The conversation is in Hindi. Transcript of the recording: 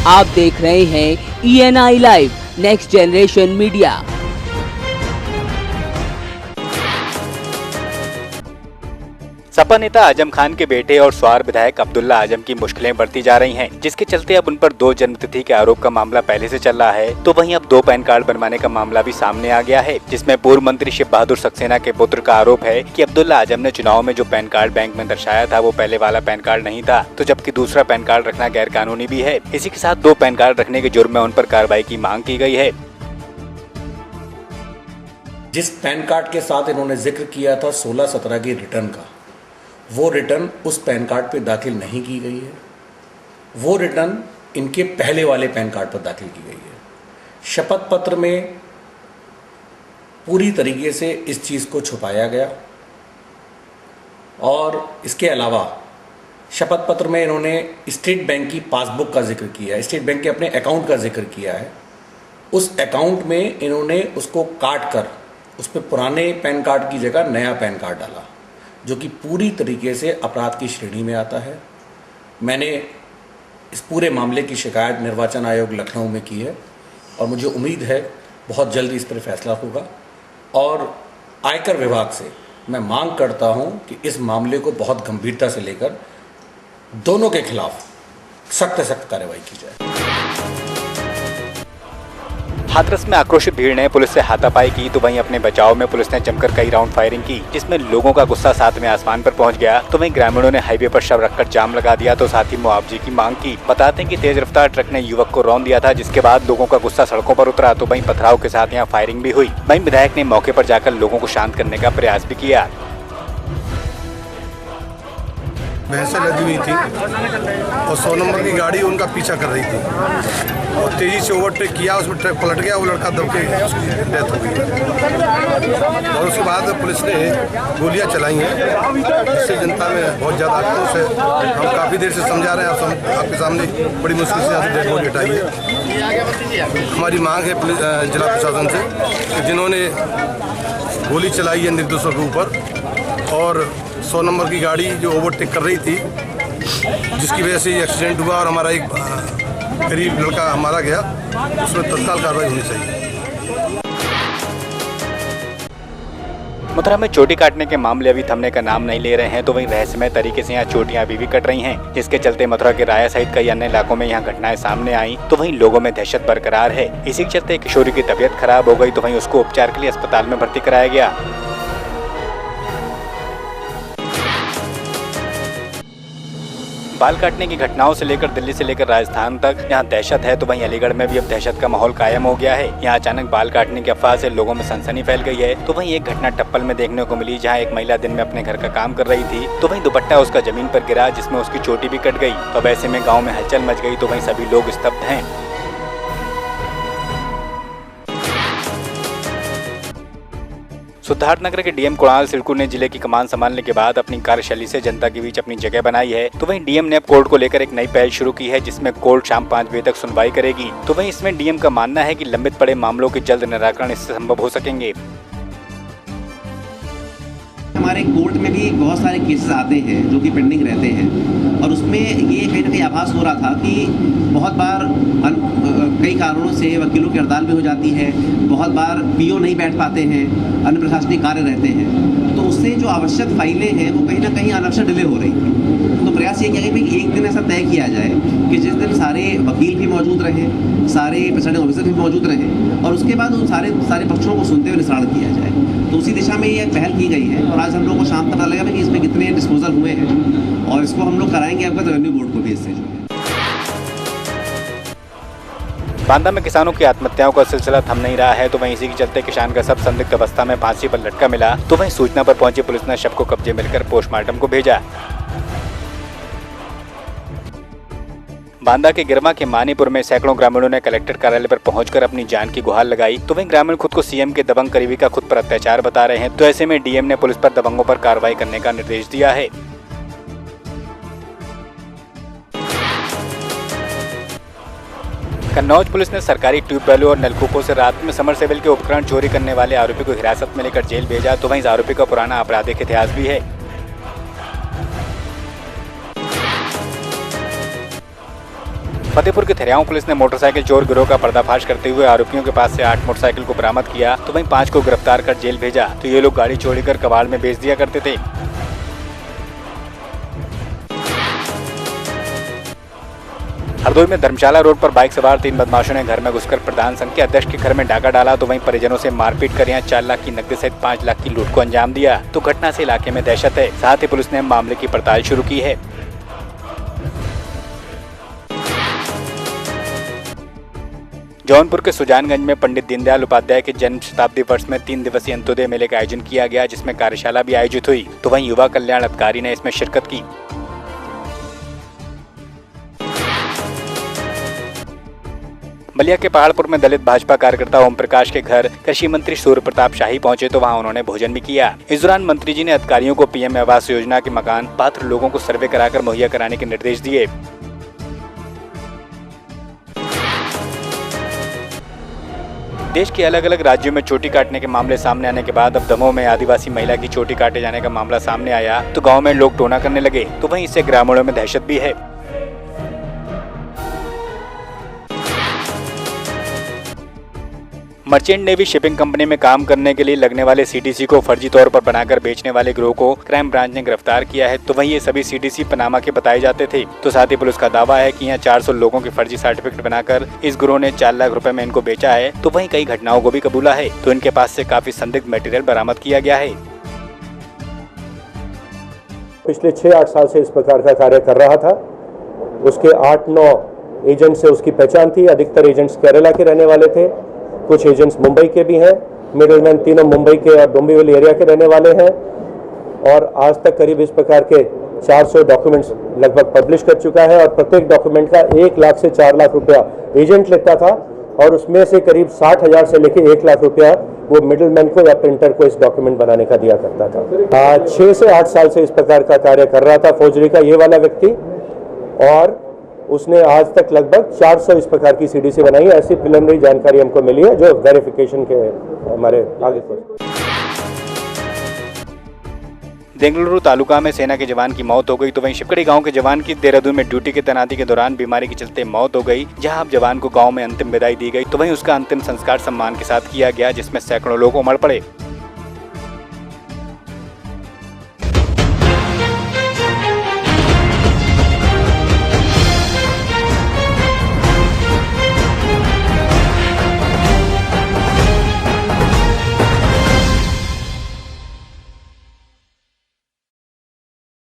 आप देख रहे हैं ENI live next generation media. Sapa नेता आजम खान के बेटे और स्वार विधायक अब्दुल्ला आजम की मुश्किलें बढ़ती जा रही हैं, जिसके चलते अब उन पर 2 जन्मतिथि के आरोप का मामला पहले से चल रहा है, तो वहीं अब 2 पैन कार्ड बनवाने का मामला भी सामने आ गया है, जिसमें पूर्व मंत्री शिव बहादुर सक्सेना के पुत्र का आरोप है कि अब्दुल्ला आजम ने चुनाव में जो पैन कार्ड बैंक में दर्शाया था वो पहले वाला पैन कार्ड नहीं था, तो जबकि दूसरा पैन कार्ड रखना गैर कानूनी भी है। इसी के साथ 2 पैन कार्ड रखने के जुर्म में उन पर कार्रवाई की मांग की गई है। जिस पैन कार्ड के साथ इन्होंने जिक्र किया था 16-17 की रिटर्न का, वो रिटर्न उस पैन कार्ड पे दाखिल नहीं की गई है। वो रिटर्न इनके पहले वाले पैन कार्ड पर दाखिल की गई है। शपथ पत्र में पूरी तरीके से इस चीज़ को छुपाया गया और इसके अलावा शपथ पत्र में इन्होंने स्टेट बैंक की पासबुक का जिक्र किया है, स्टेट बैंक के अपने अकाउंट का जिक्र किया है। उस अकाउंट में इन्होंने उसको काट कर उस पर पुराने पैन कार्ड की जगह नया पैन कार्ड डाला, जो कि पूरी तरीके से अपराध की श्रेणी में आता है। मैंने इस पूरे मामले की शिकायत निर्वाचन आयोग लखनऊ में की है और मुझे उम्मीद है बहुत जल्दी इस पर फैसला होगा। और आयकर विभाग से मैं मांग करता हूं कि इस मामले को बहुत गंभीरता से लेकर दोनों के खिलाफ सख्त सख्त कार्रवाई की जाए। हाथरस में आक्रोशित भीड़ ने पुलिस से हाथापाई की, तो वहीं अपने बचाव में पुलिस ने जमकर कई राउंड फायरिंग की, जिसमें लोगों का गुस्सा 7वें आसमान पर पहुंच गया। तो वहीं ग्रामीणों ने हाईवे पर शव रखकर जाम लगा दिया, तो साथ ही मुआवजे की मांग की। बताते हैं कि तेज रफ्तार ट्रक ने युवक को रौंद दिया था, जिसके बाद लोगों का गुस्सा सड़कों पर उतरा, तो वहीं पथराव के साथ यहाँ फायरिंग भी हुई। वहीं विधायक ने मौके पर जाकर लोगों को शांत करने का प्रयास भी किया। भैंसें लगी हुई थी और 100 नंबर की गाड़ी उनका पीछा कर रही थी और तेजी से ओवरटेक किया, उसमें ट्रक पलट गया, वो लड़का दब के उसकी डेथ हो गई। और उसके बाद पुलिस ने गोलियां चलाई हैं, जिससे जनता में बहुत ज़्यादा आक्रोश है। हम काफ़ी देर से समझा रहे हैं, आपके सामने बड़ी मुश्किल से यहाँ से डेड बॉडी हटाई है। हमारी मांग है पुलिस जिला प्रशासन से कि जिन्होंने गोली चलाई है निर्दोषों के ऊपर और 100 नंबर की गाड़ी जो ओवरटेक कर रही थी, जिसकी वजह से एक्सीडेंट हुआ और हमारा एक गरीब लड़का मारा गया, उसमें तत्काल कार्रवाई होनी चाहिए। मथुरा में चोटी काटने के मामले अभी थमने का नाम नहीं ले रहे हैं, तो वहीं रहस्यमय तरीके से यहाँ चोटियां अभी भी कट रही हैं, जिसके चलते मथुरा के राया सहित कई अन्य इलाकों में यहाँ घटनाएं सामने आई, तो वहीं लोगों में दहशत बरकरार है। इसी के चलते किशोरी की तबीयत खराब हो गई, तो वहीं उसको उपचार के लिए अस्पताल में भर्ती कराया गया। बाल काटने की घटनाओं से लेकर दिल्ली से लेकर राजस्थान तक यहाँ दहशत है, तो वहीं अलीगढ़ में भी अब दहशत का माहौल कायम हो गया है। यहाँ अचानक बाल काटने की अफवाह से लोगों में सनसनी फैल गई है। तो वहीं एक घटना टप्पल में देखने को मिली, जहाँ एक महिला दिन में अपने घर का काम कर रही थी, तो वहीं दुपट्टा उसका जमीन पर गिरा, जिसमें उसकी चोटी भी कट गई। तो अब ऐसे में गाँव में हलचल मच गई, तो वहीं सभी लोग स्तब्ध हैं। सिद्धार्थनगर के डीएम कुणाल सिडकू ने जिले की कमान संभालने के बाद अपनी कार्यशैली से जनता के बीच अपनी जगह बनाई है। तो वहीं डीएम ने अब कोर्ट को लेकर एक नई पहल शुरू की है, जिसमें कोर्ट शाम 5 बजे तक सुनवाई करेगी। तो वहीं इसमें डीएम का मानना है कि लंबित पड़े मामलों के जल्द निराकरण इससे संभव हो सकेंगे। हमारे कोर्ट में भी बहुत सारे केसेस आते हैं जो कि पेंडिंग रहते हैं और उसमें ये कहीं ना कहीं आभास हो रहा था कि बहुत बार कई कारणों से वकीलों की हड़ताल भी हो जाती है, बहुत बार पीओ नहीं बैठ पाते हैं, अन्य प्रशासनिक कार्य रहते हैं, तो उससे जो आवश्यक फाइलें हैं वो कहीं ना कहीं अनावश्यक डिले हो रही थी। तो प्रयास ये किया कि भाई एक दिन ऐसा तय किया जाए कि जिस दिन सारे वकील भी मौजूद रहें, सारे प्रिसाइडिंग ऑफिसर भी मौजूद रहें और उसके बाद उन सारे पक्षों को सुनते हुए निस्तारण किया जाए। तो उसी दिशा में ये पहल की गई है और आज हम लोग को शाम तक पता लगेगा कि इसमें कितने डिस्पोजल हुए हैं और इसको हम लोग कराएंगे आपका रेवेन्यू बोर्ड को भी इससे। बांदा में किसानों की आत्महत्याओं का सिलसिला थम नहीं रहा है, तो वहीं इसी के चलते किसान का शव संदिग्ध अवस्था में फांसी पर लटका मिला। तो वहीं सूचना पर पहुंची पुलिस ने शव को कब्जे में लेकर पोस्टमार्टम को भेजा। बांदा के गिरमा के मानीपुर में सैकड़ों ग्रामीणों ने कलेक्टर कार्यालय पर पहुंचकर अपनी जान की गुहार लगाई। तो वहीं ग्रामीण खुद को सीएम के दबंग करीबी का खुद पर अत्याचार बता रहे हैं, तो ऐसे में डीएम ने पुलिस पर दबंगों पर कार्रवाई करने का निर्देश दिया है। कन्नौज पुलिस ने सरकारी ट्यूबवेलों और नलकूपों से रात में समरसेबल के उपकरण चोरी करने वाले आरोपी को हिरासत में लेकर जेल भेजा। तो वहीं इस आरोपी का पुराना आपराधिक इतिहास भी है। फतेहपुर के थेरियाओं पुलिस ने मोटरसाइकिल चोर गिरोह का पर्दाफाश करते हुए आरोपियों के पास से 8 मोटरसाइकिल को बरामद किया, तो वहीं 5 को गिरफ्तार कर जेल भेजा। तो ये लोग गाड़ी चोरी कर कबाड़ में बेच दिया करते थे। हरदोई में धर्मशाला रोड पर बाइक सवार 3 बदमाशों ने घर में घुसकर प्रधान संघ के अध्यक्ष के घर में डाका डाला, तो वहीं परिजनों से मारपीट कर यहां 4 लाख की नकदी सहित 5 लाख की लूट को अंजाम दिया। तो घटना से इलाके में दहशत है। साथ ही पुलिस ने मामले की पड़ताल शुरू की है। जौनपुर के सुजानगंज में पंडित दीनदयाल उपाध्याय के जन्म शताब्दी वर्ष में 3 दिवसीय अंत्योदय मेले का आयोजन किया गया, जिसमें कार्यशाला भी आयोजित हुई। तो वहीं युवा कल्याण अधिकारी ने इसमें शिरकत की। बलिया के पहाड़पुर में दलित भाजपा कार्यकर्ता ओम प्रकाश के घर कृषि मंत्री सूर्य प्रताप शाही पहुंचे, तो वहां उन्होंने भोजन भी किया। इस दौरान मंत्री जी ने अधिकारियों को पीएम आवास योजना के मकान पात्र लोगों को सर्वे कराकर मुहैया कराने के निर्देश दिए। देश के अलग अलग राज्यों में चोटी काटने के मामले सामने आने के बाद अब दमोह में आदिवासी महिला की चोटी काटे जाने का मामला सामने आया, तो गाँव में लोग टोना करने लगे। तो वहीं इससे ग्रामीणों में दहशत भी है। मर्चेंट नेवी शिपिंग कंपनी में काम करने के लिए लगने वाले सीटीसी को फर्जी तौर पर बनाकर बेचने वाले गिरोह को क्राइम ब्रांच ने गिरफ्तार किया है। तो वहीं ये सभी सीटीसी पनामा के बताए जाते थे। तो साथ ही पुलिस का दावा है कि यहाँ 400 लोगों के फर्जी सर्टिफिकेट बनाकर इस गिरोह ने 4 लाख रुपए में इनको बेचा है। तो वहीं कई घटनाओं को भी कबूला है। तो इनके पास से काफी संदिग्ध मटेरियल बरामद किया गया है। पिछले 6-8 साल से इस प्रकार का कार्य कर रहा था। उसके 8-9 एजेंट से उसकी पहचान थी। अधिकतर एजेंट्स केरला के रहने वाले थे, कुछ एजेंट्स मुंबई के भी हैं। मिडलमैन तीनों मुंबई के और डोंबिवली एरिया के रहने वाले हैं। और आज तक करीब इस प्रकार के 400 डॉक्यूमेंट्स लगभग पब्लिश कर चुका है। और प्रत्येक डॉक्यूमेंट का 1 लाख से 4 लाख रुपया एजेंट लेता था, और उसमें से करीब 60,000 से लेकर 1 लाख रुपया वो मिडलमैन को या प्रिंटर को इस डॉक्यूमेंट बनाने का दिया करता था। 6 से 8 साल से इस प्रकार का कार्य कर रहा था फौजरी का ये वाला व्यक्ति, और उसने आज तक लगभग 400 इस प्रकार की सीडीसी बनाई है। ऐसी प्रिलिमिनरी जानकारी हमको मिली है जो वेरिफिकेशन के हमारे आगे को। बेंगलुरु तालुका में सेना के जवान की मौत हो गई, तो वहीं शिवकड़ी गांव के जवान की देहरादून में ड्यूटी की तैनाती के दौरान बीमारी के चलते मौत हो गई। जहां अब जवान को गांव में अंतिम विदाई दी गई, तो वहीं उसका अंतिम संस्कार सम्मान के साथ किया गया, जिसमें सैकड़ों लोग उमड़ पड़े।